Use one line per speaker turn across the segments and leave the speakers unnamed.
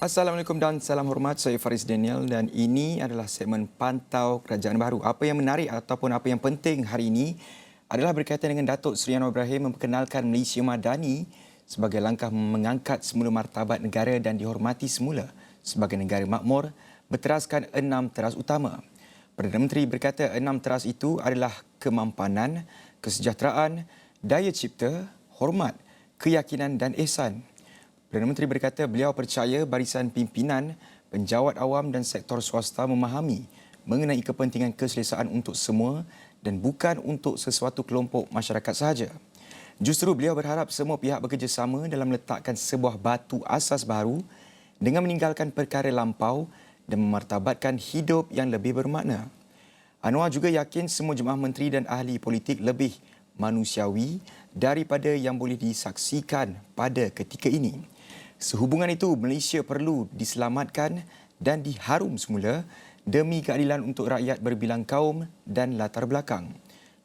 Assalamualaikum dan salam hormat. Saya Faris Daniel dan ini adalah segmen Pantau Kerajaan Baru. Apa yang menarik ataupun apa yang penting hari ini adalah berkaitan dengan Datuk Seri Anwar Ibrahim memperkenalkan Malaysia Madani sebagai langkah mengangkat semula martabat negara dan dihormati semula sebagai negara makmur berteraskan 6 teras utama. Perdana Menteri berkata 6 teras itu adalah kemampanan, kesejahteraan, daya cipta, hormat, keyakinan dan ihsan. Perdana Menteri berkata beliau percaya barisan pimpinan, penjawat awam dan sektor swasta memahami mengenai kepentingan keselesaan untuk semua dan bukan untuk sesuatu kelompok masyarakat sahaja. Justru beliau berharap semua pihak bekerjasama dalam meletakkan sebuah batu asas baru dengan meninggalkan perkara lampau dan memartabatkan hidup yang lebih bermakna. Anwar juga yakin semua jemaah menteri dan ahli politik lebih manusiawi daripada yang boleh disaksikan pada ketika ini. Sehubungan itu, Malaysia perlu diselamatkan dan diharum semula demi keadilan untuk rakyat berbilang kaum dan latar belakang.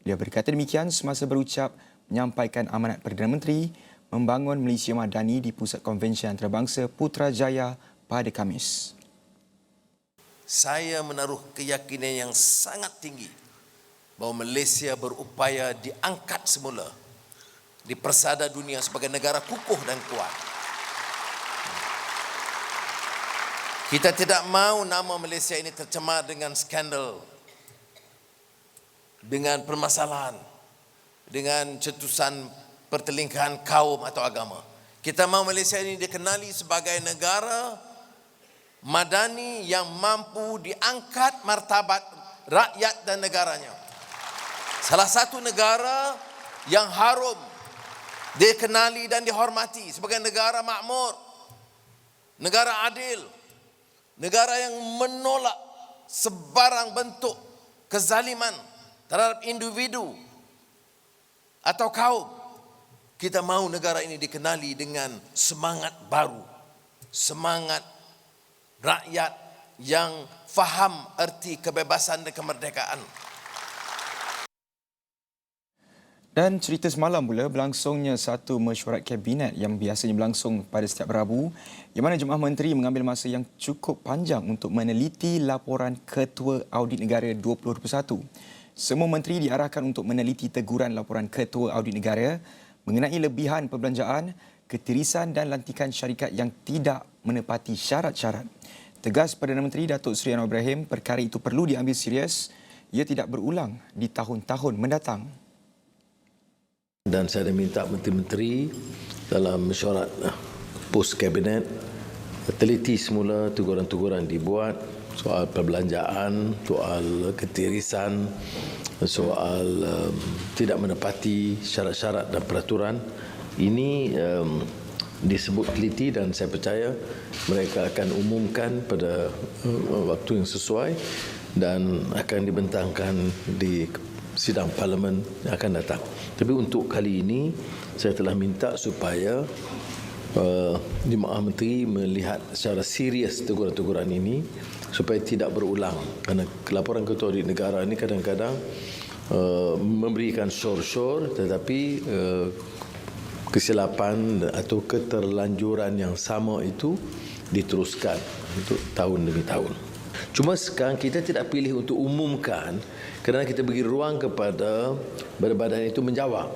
Beliau berkata demikian semasa berucap menyampaikan amanat Perdana Menteri membangun Malaysia Madani di Pusat Konvensyen Antarabangsa Putrajaya pada Khamis.
Saya menaruh keyakinan yang sangat tinggi bahawa Malaysia berupaya diangkat semula di persada dunia sebagai negara kukuh dan kuat. Kita tidak mahu nama Malaysia ini tercemar dengan skandal, dengan permasalahan, dengan cetusan pertelingkahan kaum atau agama. Kita mahu Malaysia ini dikenali sebagai negara madani yang mampu diangkat martabat rakyat dan negaranya. Salah satu negara yang harum dikenali dan dihormati sebagai negara makmur, negara adil, negara yang menolak sebarang bentuk kezaliman terhadap individu atau kaum. Kita mahu negara ini dikenali dengan semangat baru, semangat rakyat yang faham erti kebebasan dan kemerdekaan.
Dan cerita semalam pula berlangsungnya satu mesyuarat kabinet yang biasanya berlangsung pada setiap Rabu, yang mana jemaah menteri mengambil masa yang cukup panjang untuk meneliti laporan Ketua Audit Negara 2021. Semua menteri diarahkan untuk meneliti teguran laporan Ketua Audit Negara mengenai lebihan perbelanjaan, ketirisan dan lantikan syarikat yang tidak menepati syarat-syarat. Tegas Perdana Menteri Datuk Seri Anwar Ibrahim, perkara itu perlu diambil serius, ia tidak berulang di tahun-tahun mendatang.
Dan saya minta menteri-menteri dalam mesyuarat pos kabinet teliti semula teguran-teguran dibuat soal perbelanjaan, soal ketirisan, soal tidak menepati syarat-syarat dan peraturan. Ini disebut teliti dan saya percaya mereka akan umumkan pada waktu yang sesuai dan akan dibentangkan di sidang parlimen yang akan datang. Tapi untuk kali ini saya telah minta supaya jemaah menteri melihat secara serius teguran-teguran ini supaya tidak berulang, kerana laporan Ketua Audit Negara ini kadang-kadang memberikan syur-syur tetapi kesilapan atau keterlanjuran yang sama itu diteruskan untuk tahun demi tahun. Cuma sekarang kita tidak pilih untuk umumkan kerana kita bagi ruang kepada badan-badan itu menjawab.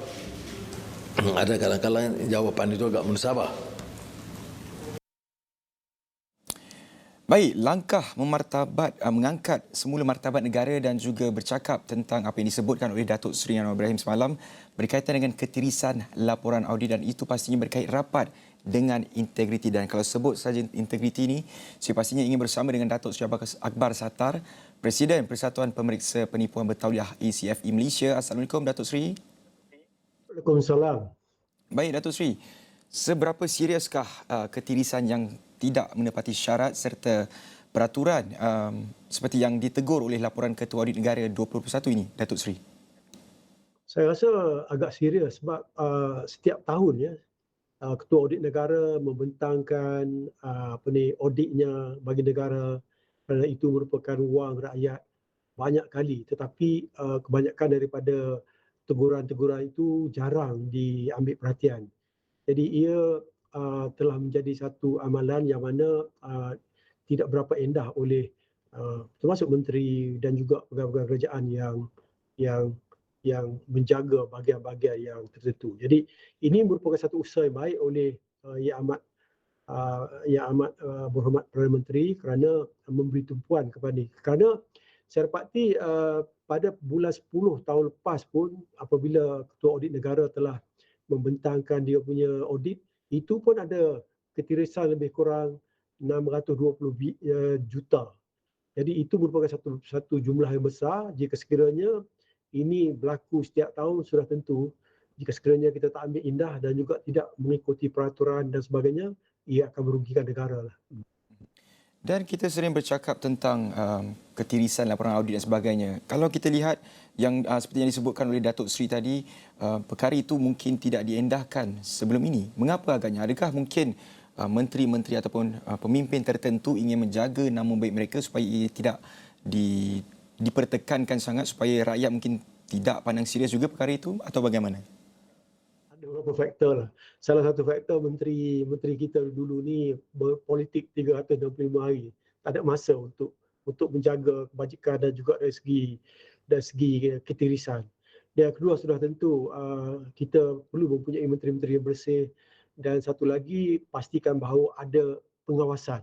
Ada kadang-kadang jawapan itu agak munsabah.
Baik, langkah mengangkat semula martabat negara dan juga bercakap tentang apa yang disebutkan oleh Datuk Seri Anwar Ibrahim semalam berkaitan dengan ketirisan laporan audit, dan itu pastinya berkait rapat dengan integriti. Dan kalau sebut saja integriti ini, saya pastinya ingin bersama dengan Datuk Seri Akbar Sattar, Presiden Persatuan Pemeriksa Penipuan Bertauliah ACFE Malaysia. Assalamualaikum Datuk Seri.
Waalaikumsalam.
Baik Datuk Seri, seberapa seriuskah ketirisan yang tidak menepati syarat serta peraturan seperti yang ditegur oleh laporan Ketua Audit Negara 2021 ini, Datuk Seri?
Saya rasa agak serius sebab setiap tahun ya Ketua Audit Negara membentangkan auditnya bagi negara, kerana itu merupakan wang rakyat banyak kali, tetapi kebanyakan daripada teguran-teguran itu jarang diambil perhatian. Jadi ia telah menjadi satu amalan yang mana tidak berapa endah oleh termasuk menteri dan juga pegawai-pegawai kerajaan yang yang menjaga bahagian-bahagian yang tertentu. Jadi ini merupakan satu usaha yang baik oleh Yang Amat Berhormat Perdana Menteri kerana memberi tumpuan kepada ini. Kerana saya dapati pada bulan 10 tahun lepas pun apabila Ketua Audit Negara telah membentangkan dia punya audit, itu pun ada ketirisan lebih kurang 620 juta. Jadi itu merupakan satu jumlah yang besar. Jika sekiranya ini berlaku setiap tahun, sudah tentu jika sekiranya kita tak ambil indah dan juga tidak mengikuti peraturan dan sebagainya, ia akan merugikan negara lah.
Dan kita sering bercakap tentang ketirisan laporan audit dan sebagainya. Kalau kita lihat yang seperti yang disebutkan oleh Datuk Seri tadi, perkara itu mungkin tidak diendahkan sebelum ini. Mengapa agaknya? Adakah mungkin menteri-menteri ataupun pemimpin tertentu ingin menjaga nama baik mereka supaya ia tidak dipertekankan sangat supaya rakyat mungkin tidak pandang serius juga perkara itu atau bagaimana?
Ada beberapa faktor lah. Salah satu faktor menteri kita dulu ni berpolitik 365 hari. Tak ada masa untuk menjaga kebajikan dan juga dari segi ketirisan. Dan kedua sudah tentu kita perlu mempunyai menteri-menteri yang bersih, dan satu lagi pastikan bahawa ada pengawasan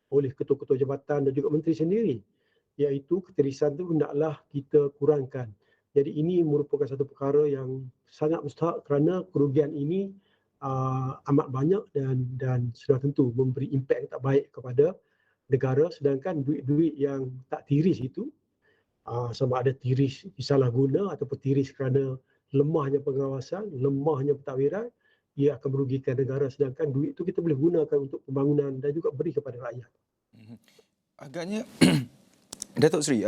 oleh ketua-ketua jabatan dan juga menteri sendiri, iaitu ketirisan itu hendaklah kita kurangkan. Jadi ini merupakan satu perkara yang sangat mustahak kerana kerugian ini amat banyak dan sudah tentu memberi impak yang tak baik kepada negara, sedangkan duit-duit yang tak tiris itu sama ada tiris disalahguna ataupun tiris kerana lemahnya pengawasan, lemahnya pentadbiran, ia akan merugikan negara, sedangkan duit itu kita boleh gunakan untuk pembangunan dan juga beri kepada rakyat.
Agaknya Datuk Seri,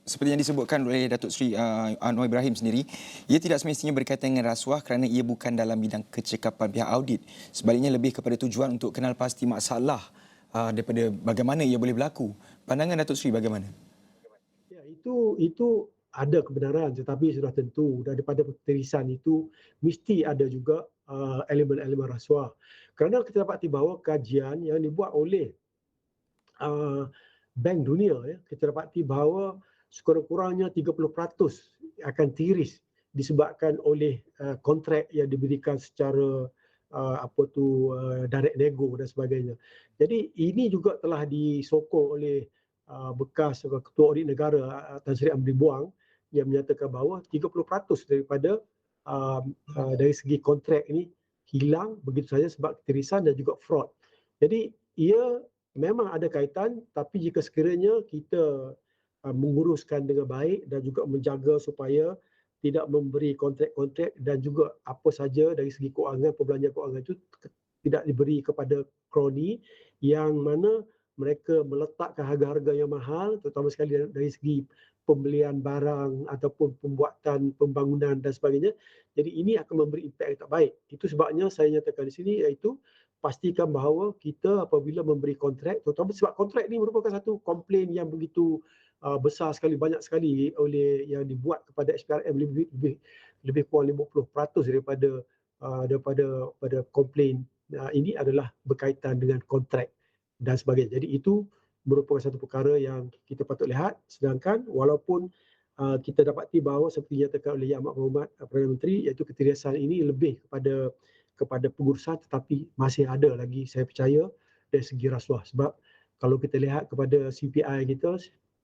seperti yang disebutkan oleh Datuk Seri Anwar Ibrahim sendiri, ia tidak semestinya berkaitan dengan rasuah kerana ia bukan dalam bidang kecekapan pihak audit. Sebaliknya lebih kepada tujuan untuk kenal pasti masalah daripada bagaimana ia boleh berlaku. Pandangan Datuk Seri bagaimana?
Ya, itu ada kebenaran, tetapi sudah tentu daripada ketirisan itu mesti ada juga elemen-elemen rasuah. Kerana kita dapati bahawa kajian yang dibuat oleh Bank Dunia, kita dapati bahawa sekurang-kurangnya 30% akan tiris disebabkan oleh kontrak yang diberikan secara direct nego dan sebagainya. Jadi ini juga telah disokong oleh bekas Ketua Audit Negara Tan Sri Amri Buang yang menyatakan bahawa 30% daripada dari segi kontrak ini hilang begitu saja sebab ketirisan dan juga fraud. Jadi ia memang ada kaitan, tapi jika sekiranya kita menguruskan dengan baik dan juga menjaga supaya tidak memberi kontrak-kontrak dan juga apa saja dari segi kewangan, perbelanjaan kewangan itu tidak diberi kepada kroni yang mana mereka meletakkan harga-harga yang mahal, terutama sekali dari segi pembelian barang ataupun pembuatan pembangunan dan sebagainya. Jadi ini akan memberi impak yang tak baik. Itu sebabnya saya nyatakan di sini, iaitu pastikan bahawa kita apabila memberi kontrak, terutama sebab kontrak ini merupakan satu komplain yang begitu besar sekali, banyak sekali oleh yang dibuat kepada SPRM, lebih kurang 50% daripada komplain ini adalah berkaitan dengan kontrak dan sebagainya. Jadi itu merupakan satu perkara yang kita patut lihat, sedangkan walaupun kita dapati bahawa seperti dinyatakan oleh Yang Amat Berhormat Perdana Menteri, iaitu ketirisan ini lebih kepada pengurusan, tetapi masih ada lagi saya percaya dari segi rasuah. Sebab kalau kita lihat kepada CPI kita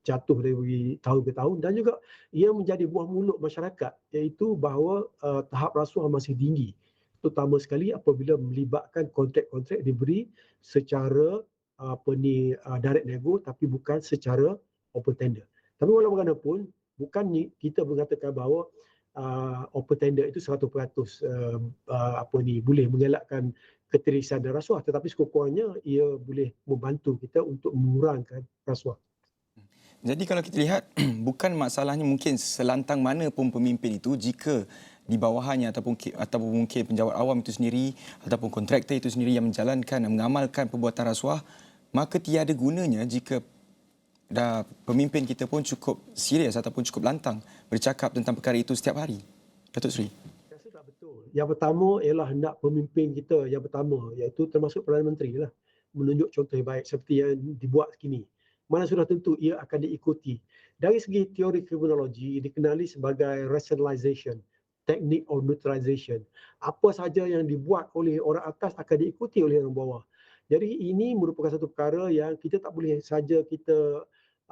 jatuh dari tahun ke tahun, dan juga ia menjadi buah mulut masyarakat, iaitu bahawa tahap rasuah masih tinggi, terutama sekali apabila melibatkan kontrak-kontrak diberi secara direct nego tapi bukan secara open tender. Tapi walau bagaimanapun, bukan kita mengatakan bahawa open tender itu 100% boleh mengelakkan ketirisan dan rasuah, tetapi sekurang-kurangnya ia boleh membantu kita untuk mengurangkan rasuah.
Jadi kalau kita lihat, bukan masalahnya mungkin selantang mana pun pemimpin itu, jika di bawahannya ataupun mungkin penjawat awam itu sendiri ataupun kontraktor itu sendiri yang menjalankan dan mengamalkan perbuatan rasuah, maka tiada gunanya jika pemimpin kita pun cukup serius ataupun cukup lantang bercakap tentang perkara itu setiap hari. Datuk Seri.
Saya rasa tak betul. Yang pertama ialah hendak pemimpin kita yang pertama, iaitu termasuk Perdana Menteri lah, menunjuk contoh yang baik seperti yang dibuat kini. Mana sudah tentu ia akan diikuti. Dari segi teori kriminologi dikenali sebagai rationalization, technique of neutralization. Apa saja yang dibuat oleh orang atas akan diikuti oleh orang bawah. Jadi ini merupakan satu perkara yang kita tak boleh saja kita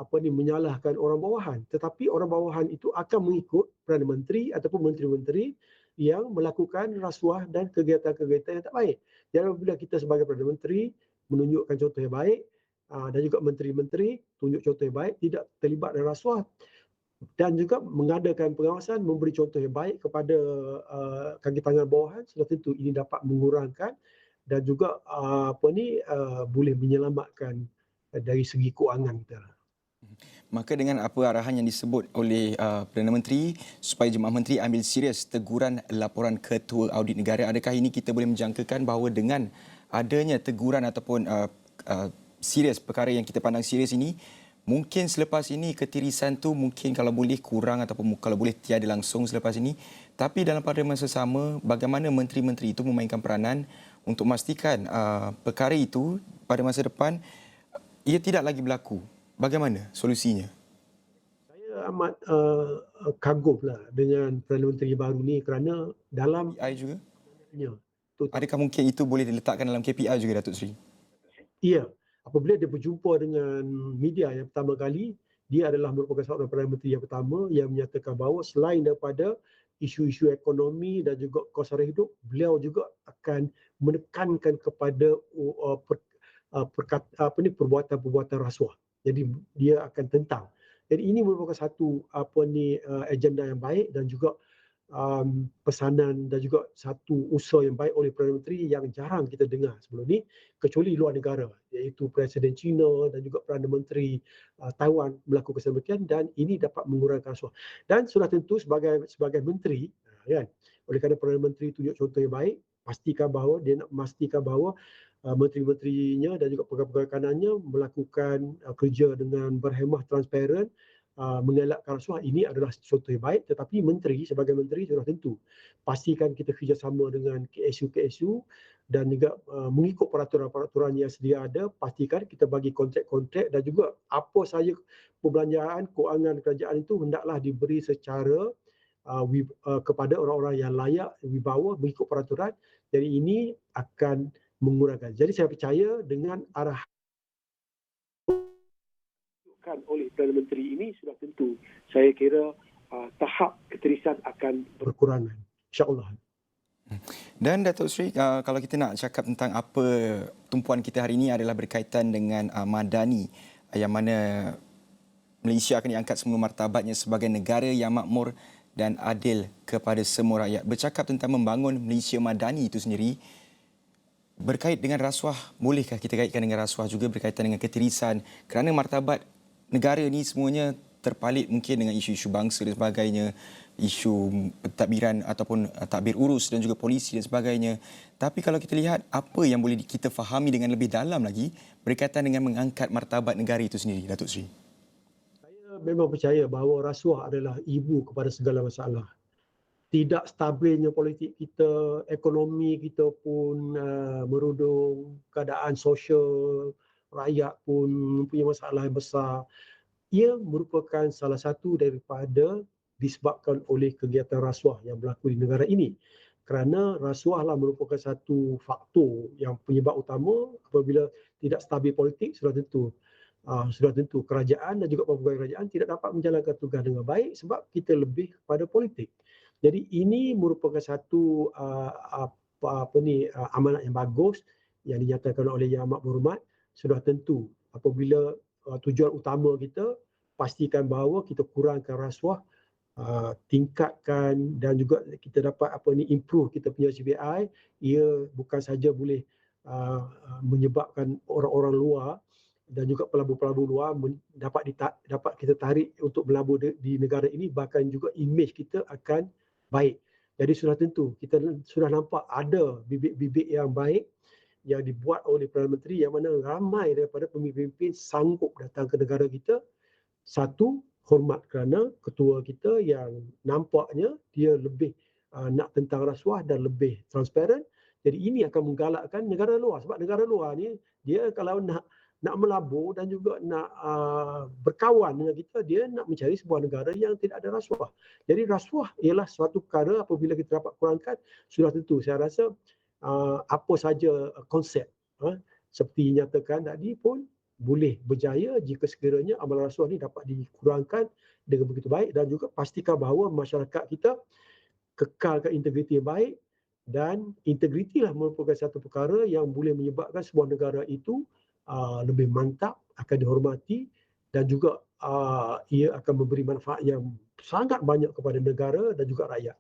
menyalahkan orang bawahan, tetapi orang bawahan itu akan mengikut Perdana Menteri ataupun menteri-menteri yang melakukan rasuah dan kegiatan-kegiatan yang tak baik. Jadi apabila kita sebagai Perdana Menteri menunjukkan contoh yang baik dan juga menteri-menteri tunjuk contoh yang baik, tidak terlibat dalam rasuah dan juga mengadakan pengawasan, memberi contoh yang baik kepada kaki tangan bawahan, sudah tentu ini dapat mengurangkan dan juga boleh menyelamatkan dari segi kewangan kita.
Maka dengan apa arahan yang disebut oleh Perdana Menteri supaya Jemaah Menteri ambil serius teguran laporan Ketua Audit Negara, adakah ini kita boleh menjangkakan bahawa dengan adanya teguran ataupun serius, perkara yang kita pandang serius ini, mungkin selepas ini ketirisan tu mungkin kalau boleh kurang ataupun kalau boleh tiada langsung selepas ini, tapi dalam pada masa sama bagaimana menteri-menteri itu memainkan peranan untuk memastikan perkara itu pada masa depan ia tidak lagi berlaku. Bagaimana solusinya?
Saya amat kagumlah dengan Perdana Menteri baru ni kerana dalam
KPI juga?
tu
Adakah mungkin itu boleh diletakkan dalam KPI juga, Datuk Seri?
ia apabila dia berjumpa dengan media yang pertama kali, dia adalah merupakan seorang Perdana Menteri yang pertama yang menyatakan bahawa selain daripada isu-isu ekonomi dan juga kos sara hidup, beliau juga akan menekankan kepada perbuatan-perbuatan rasuah. Jadi dia akan tentang. Jadi ini merupakan satu agenda yang baik dan juga pesanan dan juga satu usaha yang baik oleh Perdana Menteri yang jarang kita dengar sebelum ni, kecuali luar negara, iaitu Presiden China dan juga Perdana Menteri Taiwan melakukan sedemikian, dan ini dapat mengurangkan rasuah. Dan sudah tentu sebagai menteri, kan, oleh kerana Perdana Menteri tunjuk contoh yang baik, pastikan bahawa dia nak memastikan bahawa menteri-menterinya dan juga pegawai-pegawai kanannya melakukan kerja dengan berhemah, transparan, mengelakkan rasuah. Ini adalah contoh yang baik, tetapi menteri sebagai menteri sudah tentu pastikan kita kerjasama dengan KSU dan juga mengikut peraturan-peraturan yang sedia ada. Pastikan kita bagi kontrak-kontrak dan juga apa sahaja perbelanjaan kewangan kerajaan itu hendaklah diberi secara kepada orang-orang yang layak, wibawa, mengikut peraturan. Jadi ini akan mengurangkan. Jadi saya percaya dengan arahan oleh Perdana Menteri ini sudah tentu saya kira tahap ketirisan akan berkurangan, insya-Allah.
Dan Datuk Seri, kalau kita nak cakap tentang apa tumpuan kita hari ini adalah berkaitan dengan Madani, yang mana Malaysia akan diangkat semula martabatnya sebagai negara yang makmur dan adil kepada semua rakyat. Bercakap tentang membangun Malaysia Madani itu sendiri, berkait dengan rasuah, bolehkah kita kaitkan dengan rasuah juga berkaitan dengan ketirisan? Kerana martabat negara ni semuanya terpalit mungkin dengan isu-isu bangsa dan sebagainya, isu pentadbiran ataupun tadbir urus dan juga polisi dan sebagainya. Tapi kalau kita lihat apa yang boleh kita fahami dengan lebih dalam lagi berkaitan dengan mengangkat martabat negara itu sendiri, Datuk Seri.
Saya memang percaya bahawa rasuah adalah ibu kepada segala masalah. Tidak stabilnya politik kita, ekonomi kita pun merudung, keadaan sosial rakyat pun punya masalah yang besar. Ia merupakan salah satu daripada disebabkan oleh kegiatan rasuah yang berlaku di negara ini. Kerana rasuahlah merupakan satu faktor yang penyebab utama apabila tidak stabil politik, sudah tentu kerajaan dan juga pegawai kerajaan tidak dapat menjalankan tugas dengan baik sebab kita lebih kepada politik. Jadi ini merupakan satu amanat yang bagus yang dinyatakan oleh Yang Amat Berhormat. Sudah tentu apabila tujuan utama kita pastikan bahawa kita kurangkan rasuah, tingkatkan dan juga kita dapat improve kita punya CBI. Ia bukan saja boleh menyebabkan orang-orang luar dan juga pelabur-pelabur luar dapat kita tarik untuk melabur di negara ini, bahkan juga imej kita akan baik. Jadi sudah tentu kita sudah nampak ada bibit-bibit yang baik yang dibuat oleh Perdana Menteri, yang mana ramai daripada pemimpin sanggup datang ke negara kita. Satu, hormat kerana ketua kita yang nampaknya dia lebih nak tentang rasuah dan lebih transparan. Jadi ini akan menggalakkan negara luar, sebab negara luar ni dia kalau nak melabur dan juga nak berkawan dengan kita, dia nak mencari sebuah negara yang tidak ada rasuah. Jadi rasuah ialah suatu perkara apabila kita dapat kurangkan, sudah tentu saya rasa apa saja konsep seperti dinyatakan tadi pun boleh berjaya jika sekiranya amalan rasuah ni dapat dikurangkan dengan begitu baik, dan juga pastikan bahawa masyarakat kita kekalkan integriti yang baik, dan integriti lah merupakan satu perkara yang boleh menyebabkan sebuah negara itu lebih mantap, akan dihormati, dan juga ia akan memberi manfaat yang sangat banyak kepada negara dan juga rakyat.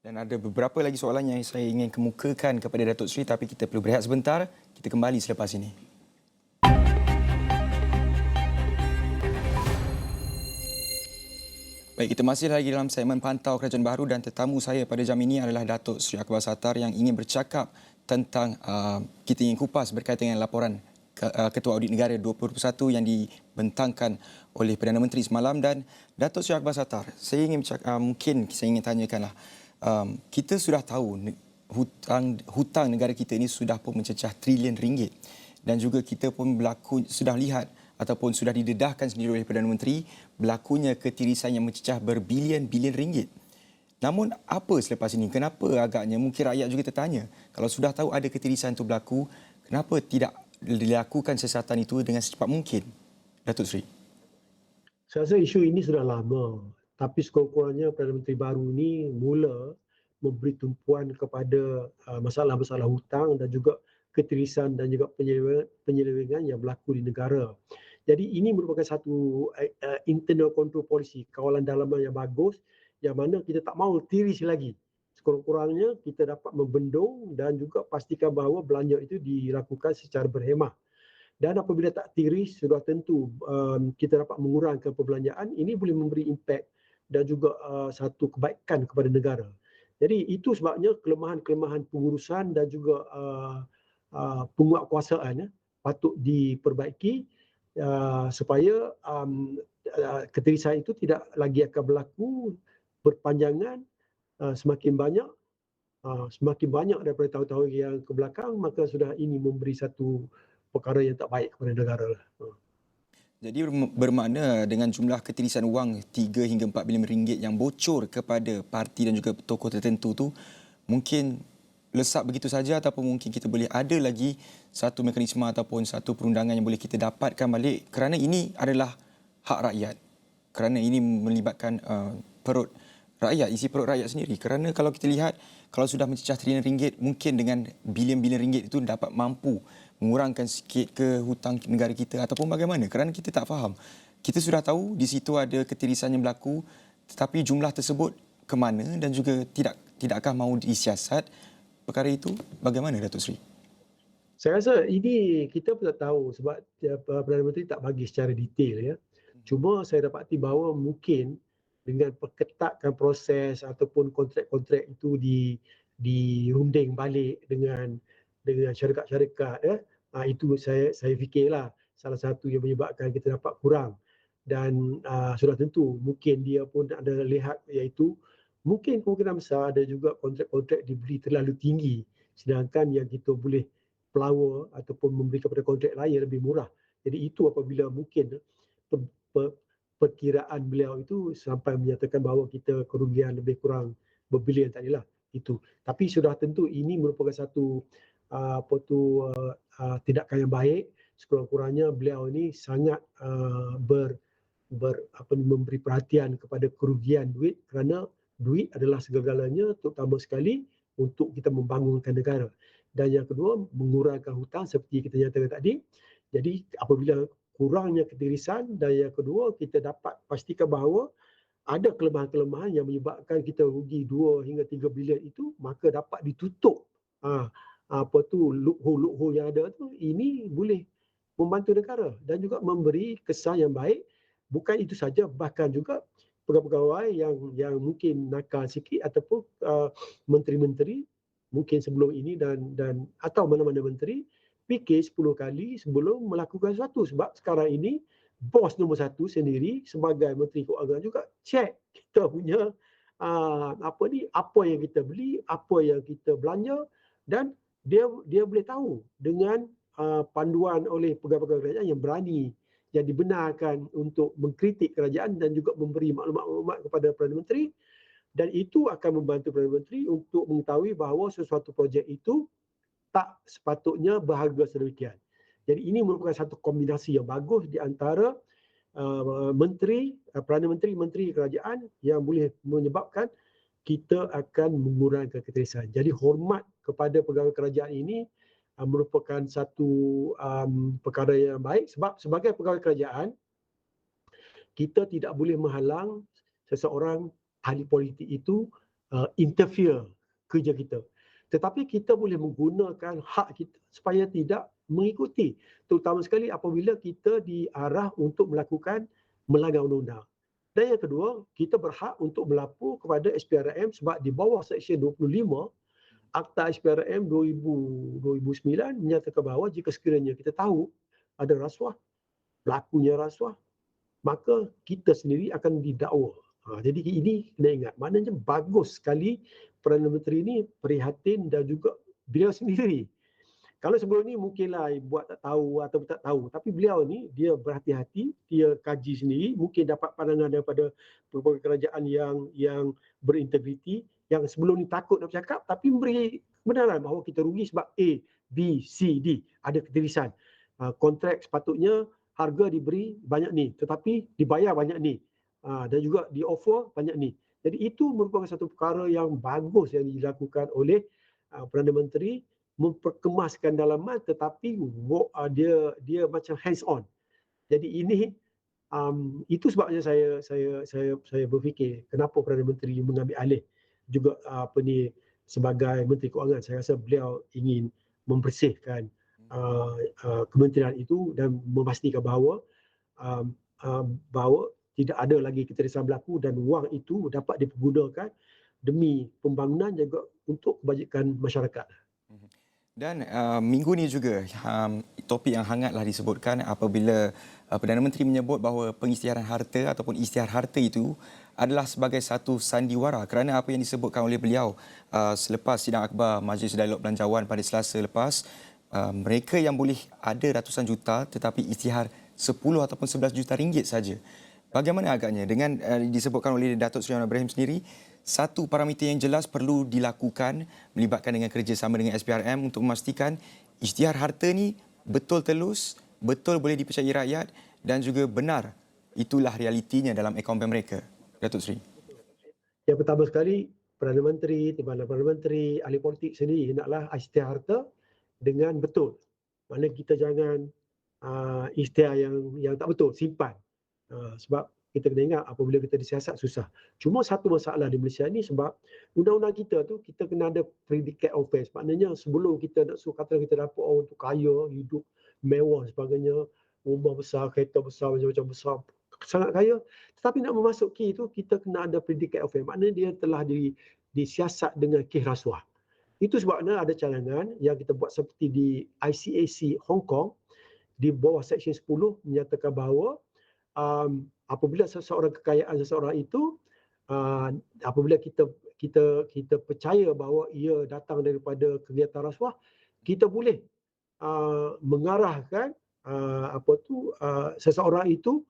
Dan ada beberapa lagi soalan yang saya ingin kemukakan kepada Datuk Seri, tapi kita perlu berehat sebentar. Kita kembali selepas ini. Baik, kita masih lagi dalam segmen Pantau Kerajaan Baru dan tetamu saya pada jam ini adalah Datuk Seri Akbar Sattar yang ingin bercakap tentang kita ingin kupas berkaitan dengan laporan Ketua Audit Negara 2021 yang dibentangkan oleh Perdana Menteri semalam. Dan Datuk Seri Akbar Sattar, saya ingin mungkin saya ingin tanyakanlah, kita sudah tahu hutang negara kita ini sudah pun mencecah trilion ringgit, dan juga kita pun sudah lihat ataupun sudah didedahkan sendiri oleh Perdana Menteri berlakunya ketirisan yang mencecah berbilion-bilion ringgit. Namun apa selepas ini? Kenapa agaknya mungkin rakyat juga tertanya, kalau sudah tahu ada ketirisan itu berlaku, kenapa tidak dilakukan siasatan itu dengan secepat mungkin? Datuk Seri.
Saya rasa isu ini sudah lama, tapi sekurang-kurangnya Perdana Menteri baru ini mula memberi tumpuan kepada masalah-masalah hutang dan juga ketirisan dan juga penyelewengan yang berlaku di negara. Jadi ini merupakan satu internal control policy, kawalan dalaman yang bagus, yang mana kita tak mahu tiris lagi. Sekurang-kurangnya kita dapat membendung dan juga pastikan bahawa belanja itu dilakukan secara berhemah. Dan apabila tak tiris, sudah tentu kita dapat mengurangkan perbelanjaan. Ini boleh memberi impak dan juga satu kebaikan kepada negara. Jadi itu sebabnya kelemahan-kelemahan pengurusan dan juga penguatkuasaan patut diperbaiki supaya ketirisan itu tidak lagi akan berlaku berpanjangan semakin banyak daripada tahun-tahun yang kebelakang, maka sudah ini memberi satu perkara yang tak baik kepada negara.
Jadi bermakna dengan jumlah ketirisan wang 3 hingga 4 bilion ringgit yang bocor kepada parti dan juga tokoh tertentu tu mungkin lesap begitu saja, ataupun mungkin kita boleh ada lagi satu mekanisme ataupun satu perundangan yang boleh kita dapatkan balik, kerana ini adalah hak rakyat, kerana ini melibatkan perut rakyat, isi perut rakyat sendiri. Kerana kalau kita lihat, kalau sudah mencecah trilion ringgit, mungkin dengan bilion-bilion ringgit itu dapat mampu mengurangkan sikit ke hutang negara kita, ataupun bagaimana, kerana kita tak faham. Kita sudah tahu di situ ada ketirisan yang berlaku, tetapi jumlah tersebut ke mana dan juga tidakkah mahu disiasat perkara itu? Bagaimana Datuk Seri?
Saya rasa ini kita pun tak tahu sebab Perdana Menteri tak bagi secara detail ya. Cuma saya dapati bahawa mungkin dengan perketatkan proses ataupun kontrak-kontrak itu dirunding balik dengan syarikat-syarikat ya. Itu saya fikirlah salah satu yang menyebabkan kita dapat kurang. Dan sudah tentu mungkin dia pun ada lihat iaitu mungkin kemungkinan besar ada juga kontrak-kontrak dibeli terlalu tinggi, sedangkan yang kita boleh pelawar ataupun memberi kepada kontrak lain lebih murah. Jadi itu apabila mungkin perkiraan beliau itu sampai menyatakan bahawa kita kerugian lebih kurang berbilion tadilah itu. Tapi sudah tentu ini merupakan satu tindakan yang baik. Sekurang-kurangnya beliau ini sangat memberi perhatian kepada kerugian duit, kerana duit adalah segala-galanya, terutama sekali untuk kita membangunkan negara. Dan yang kedua, mengurangkan hutang seperti kita nyatakan tadi. Jadi apabila kurangnya ketirisan, dan yang kedua kita dapat pastikan bahawa ada kelemahan-kelemahan yang menyebabkan kita rugi 2 hingga 3 bilion itu, maka dapat ditutup loophole yang ada tu. Ini boleh membantu negara dan juga memberi kesan yang baik. Bukan itu saja, bahkan juga pegawai-pegawai yang mungkin nakal sikit ataupun menteri-menteri mungkin sebelum ini dan atau mana-mana menteri fikir 10 kali sebelum melakukan sesuatu, sebab sekarang ini bos nombor 1 sendiri sebagai Menteri Keuangan juga cek kita punya apa yang kita beli, apa yang kita belanja, dan dia boleh tahu dengan panduan oleh pegawai-pegawai kerajaan yang berani, yang dibenarkan untuk mengkritik kerajaan dan juga memberi maklumat-maklumat kepada Perdana Menteri, dan itu akan membantu Perdana Menteri untuk mengetahui bahawa sesuatu projek itu tak sepatutnya berharga sedemikian. Jadi ini merupakan satu kombinasi yang bagus di antara Perdana Menteri kerajaan yang boleh menyebabkan kita akan mengurangkan keterisan. Jadi hormat kepada pegawai kerajaan ini merupakan satu perkara yang baik, sebab sebagai pegawai kerajaan kita tidak boleh menghalang seseorang ahli politik itu interfere kerja kita. Tetapi kita boleh menggunakan hak kita supaya tidak mengikuti, terutama sekali apabila kita diarah untuk melanggar undang-undang. Dan yang kedua, kita berhak untuk melapor kepada SPRM sebab di bawah Seksyen 25 Akta SPRM 2009 menyatakan bahawa jika sekiranya kita tahu ada rasuah, berlakunya rasuah, maka kita sendiri akan didakwa. Jadi ini kena ingat, maknanya bagus sekali Perdana Menteri ini prihatin dan juga beliau sendiri. Kalau sebelum ni mungkinlah buat tak tahu atau tak tahu, tapi beliau ni dia berhati-hati, dia kaji sendiri, mungkin dapat pandangan daripada pegawai kerajaan yang berintegriti, yang sebelum ni takut nak bercakap tapi memberi kebenaran bahawa kita rugi sebab A, B, C, D, ada ketirisan. Kontrak sepatutnya harga diberi banyak ni tetapi dibayar banyak ni. Dan juga di offer banyak ni. Jadi itu merupakan satu perkara yang bagus yang dilakukan oleh Perdana Menteri, memperkemaskan dalaman tetapi dia macam hands on. Jadi ini itu sebabnya saya berfikir kenapa Perdana Menteri mengambil alih juga sebagai Menteri Kewangan. Saya rasa beliau ingin membersihkan kementerian itu dan memastikan bahawa tidak ada lagi ketirisan berlaku dan wang itu dapat dipergunakan demi pembangunan juga untuk kebajikan masyarakat.
Dan minggu ni juga topik yang hangatlah disebutkan apabila Perdana Menteri menyebut bahawa pengisytiharan harta ataupun isytihar harta itu adalah sebagai satu sandiwara kerana apa yang disebutkan oleh beliau selepas sidang akhbar Majlis Dialog Belanjawan pada Selasa lepas, mereka yang boleh ada ratusan juta tetapi isytihar 10 ataupun 11 juta ringgit saja. Bagaimana agaknya dengan disebutkan oleh Datuk Seri Anwar Ibrahim sendiri, satu parameter yang jelas perlu dilakukan melibatkan dengan kerjasama dengan SPRM untuk memastikan isytihar harta ni betul telus, betul boleh dipercayai rakyat dan juga benar itulah realitinya dalam akaun mereka. Datuk Seri.
Yang pertama sekali, Perdana Menteri, Timbalan Perdana Menteri, ahli politik sendiri hendaklah isytihar harta dengan betul. Mana kita jangan isytihar yang tak betul, simpan. Sebab kita kena ingat apabila kita disiasat susah. Cuma satu masalah di Malaysia ni sebab undang-undang kita tu kita kena ada predicate offence. Maknanya sebelum kita nak suruh kata kita dapat orang tu kaya, hidup mewah sebagainya, rumah besar, kereta besar, macam-macam besar, sangat kaya. Tetapi nak memasuki itu kita kena ada predicate offence. Maknanya dia telah disiasat dengan kes rasuah. Itu sebabnya ada cadangan yang kita buat seperti di ICAC Hong Kong di bawah Seksyen 10 menyatakan bahawa apabila kekayaan seseorang itu apabila kita percaya bahawa ia datang daripada kegiatan rasuah, kita boleh mengarahkan seseorang itu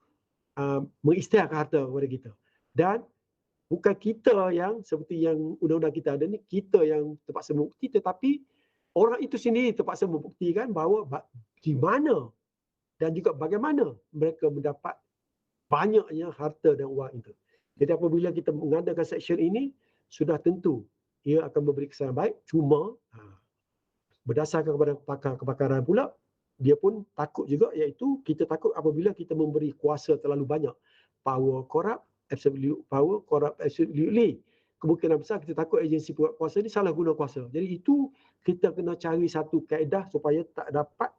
mengisytiharkan harta kepada kita. Dan bukan kita yang seperti yang undang-undang kita ada ni, kita yang terpaksa membukti, tetapi orang itu sendiri terpaksa membuktikan bahawa di mana dan juga bagaimana mereka mendapat banyaknya harta dan wang itu. Jadi apabila kita mengadakan seksyen ini, sudah tentu ia akan memberi kesan baik. Cuma berdasarkan kepada pakar kebakaran pula, dia pun takut juga, iaitu kita takut apabila kita memberi kuasa terlalu banyak. Power corrupt, absolute power corrupt absolutely. Kemungkinan besar kita takut agensi kuasa ini salah guna kuasa. Jadi itu kita kena cari satu kaedah supaya tak dapat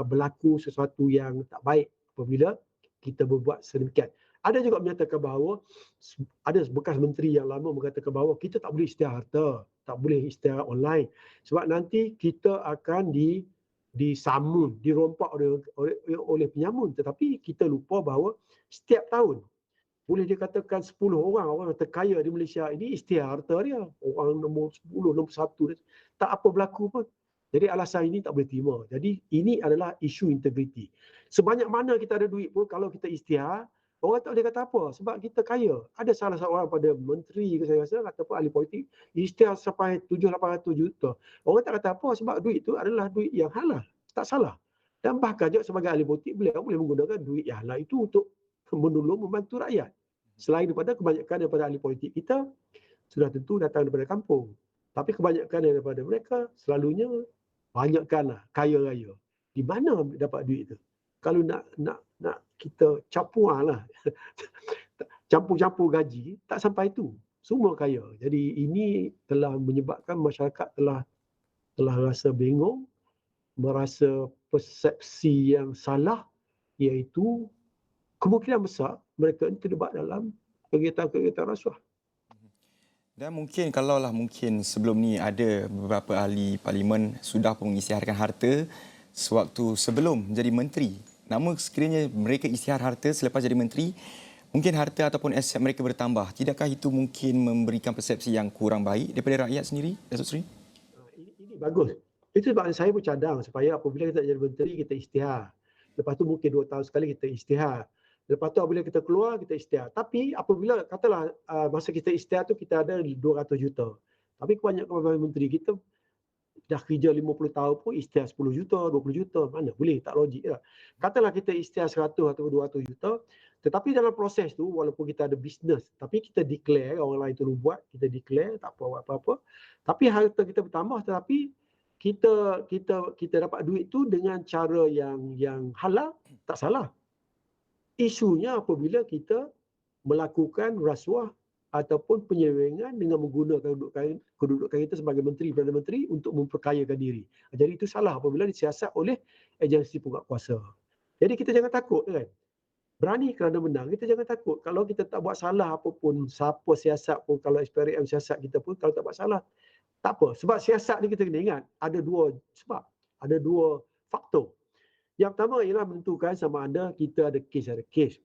berlaku sesuatu yang tak baik apabila kita berbuat sedemikian. Ada juga menyatakan bahawa ada bekas menteri yang lama mengatakan bahawa kita tak boleh isytihar harta, tak boleh isytihar online sebab nanti kita akan disamun, dirompak oleh penyamun. Tetapi kita lupa bahawa setiap tahun boleh dikatakan 10 orang terkaya di Malaysia ini isytihar harta dia. Orang nombor 10, nombor 1 dia. Tak apa berlaku pun. Jadi alasan ini tak boleh terima. Jadi ini adalah isu integriti. Sebanyak mana kita ada duit pun kalau kita isytihar, orang tak boleh kata apa sebab kita kaya. Ada salah seorang pada menteri ke saya rasa ataupun ahli politik isytihar sampai 700-800 juta. Orang tak kata apa sebab duit itu adalah duit yang halal. Tak salah. Dan bahkan juga sebagai ahli politik beliau boleh menggunakan duit yang halal itu untuk menolong membantu rakyat. Selain daripada kebanyakan daripada ahli politik kita sudah tentu datang daripada kampung. Tapi kebanyakan daripada mereka selalunya banyakkanlah kaya raya. Di mana dapat duit itu? Kalau nak kita campurlah campur-campur gaji tak sampai itu. Semua kaya. Jadi ini telah menyebabkan masyarakat telah rasa bingung, merasa persepsi yang salah iaitu kemungkinan besar mereka ini terlibat dalam kegiatan-kegiatan rasuah.
Dan mungkin sebelum ni ada beberapa ahli parlimen sudah pun mengisytiharkan harta sewaktu sebelum menjadi menteri. Namun sekiranya mereka isytihar harta selepas jadi menteri, mungkin harta ataupun aset mereka bertambah. Tidakkah itu mungkin memberikan persepsi yang kurang baik daripada rakyat sendiri, Datuk Seri?
Ini bagus. Itu sebab saya pun cadang supaya apabila kita jadi menteri kita isytihar. Lepas tu mungkin 2 tahun sekali kita isytihar. Lepas tu apabila kita keluar, kita isytihar. Tapi apabila, katalah masa kita isytihar tu kita ada 200 juta. Tapi kebanyakan pegawai menteri kita dah kerja 50 tahun pun isytihar 10 juta, 20 juta. Mana boleh, tak logik lah. Katalah kita isytihar 100 atau 200 juta. Tetapi dalam proses tu, walaupun kita ada bisnes, tapi kita declare, orang lain tolong buat, kita declare, tak apa-apa. Tapi harta kita bertambah, tetapi kita dapat duit tu dengan cara yang halal, tak salah. Isunya apabila kita melakukan rasuah ataupun penyelewengan dengan menggunakan kedudukan kita sebagai menteri, Perdana Menteri untuk memperkayakan diri. Jadi itu salah apabila disiasat oleh agensi penguatkuasa. Jadi kita jangan takut kan. Berani kerana menang, kita jangan takut. Kalau kita tak buat salah apapun, siapa siasat pun, kalau SPRM siasat kita pun, kalau tak buat salah, tak apa. Sebab siasat ni kita kena ingat, ada dua faktor. Yang pertama ialah menentukan sama ada kita ada kes.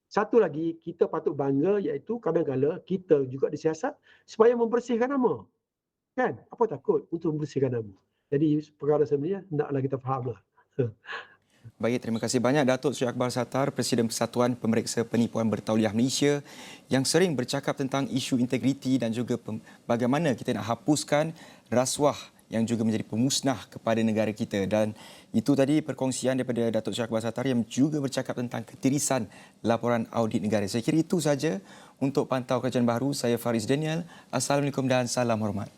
Satu lagi, kita patut bangga iaitu kadang-kadang kita juga disiasat supaya membersihkan nama. Kan? Apa takut untuk membersihkan nama. Jadi perkara sebenarnya naklah kita fahamlah.
Baik, terima kasih banyak Datuk Seri Akbar Sattar, Presiden Persatuan Pemeriksa Penipuan Bertauliah Malaysia yang sering bercakap tentang isu integriti dan juga bagaimana kita nak hapuskan rasuah yang juga menjadi pemusnah kepada negara kita. Dan itu tadi perkongsian daripada Datuk Seri Akbar Sattar yang juga bercakap tentang ketirisan laporan audit negara. Saya kira itu saja untuk Pantau Kerajaan Baru. Saya Faris Daniel. Assalamualaikum dan salam hormat.